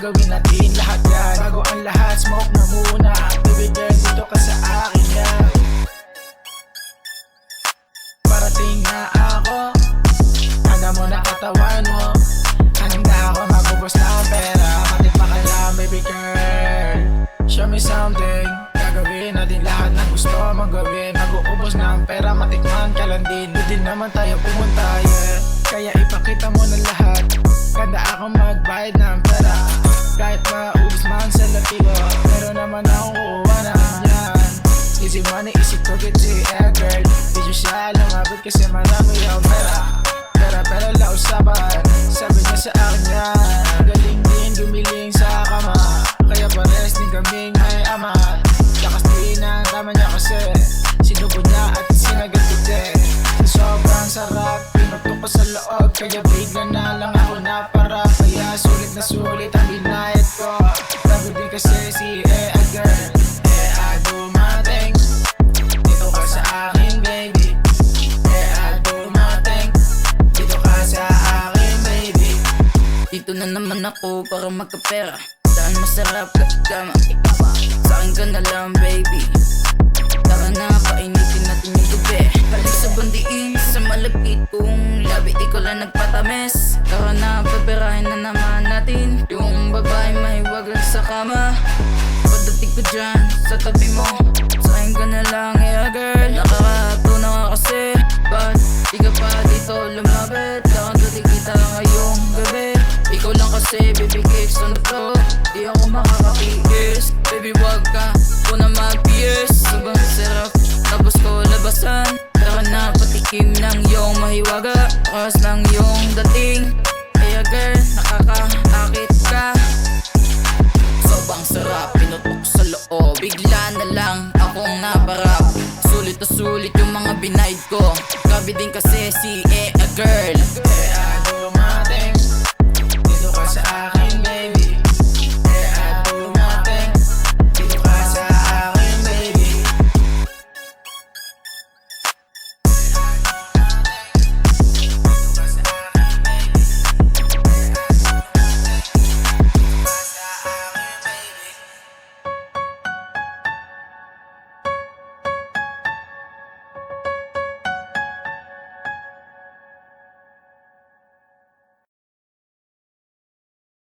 gagawin natin lahat yan. Bago ang lahat, smoke na muna. Baby girl, dito ka sa akin yan. Parating na ako, handa mo na katawan mo. Handa ako magubos na ang pera. Kapit pa ka lang baby girl, show me something. Gagawin natin lahat ng gusto mong gawin. Mag-uubos na ang pera, matikman ka lang din. Hindi naman tayo pumunta, yeah. Kaya ipakita mo na lahat. Ganda ako magbayad ng pera. Kahit maubos man sa labi ko, pero naman akong kukuha na yan. Easy money, easy to get to yeah girl. Di siya lumabot kasi marami yung pera. Pera lang usapan, sabi niya sa akin yan. Galing din gumiling sa kama, kaya pares din kaming may ama. Lakas din ang tama niya kasi sinubo niya at sinagatid din. Sobrang sarap, pinutok ko sa loob, kaya bigla na lang ako na para. Kaya sulit na sulit ang binayad ko. Bago din kasi si Ea girl, Ea dumating. Dito ka sa akin baby, Ea dumating. Dito ka sa akin baby. Dito na naman ako para magkapera. Saan masarap kasama sa akin ka na lang baby. Tara na, painitin natin yung gabi. Balik sa bandiin, sa malapit kong labi. Ikaw lang nagpatamis. Tara na, paperahin na naman natin yung babae mahiwagan sa kama. Pagdating ko dyan, sa tabi mo, sa akin ka na lang, yeah girl. Nakakato na ka kasi, ba't di ka pa dito lumapit? Nakagaling kita ngayong gabi. Ikaw lang kasi, baby kicks on the floor. Di ako makakakikis, baby wag ka ko na mag-PS. Sobrang sarap, tapos ko labasan. Tara na, patikim ng iyong mahiwaga. Takas ng iyong dating, kaya girl, nakakaakit ka. Sobrang sarap, pinutok sa loob. Bigla na lang akong naparap. Sulit na sulit yung mga binaid ko. Grabe din kasi si Ea girl.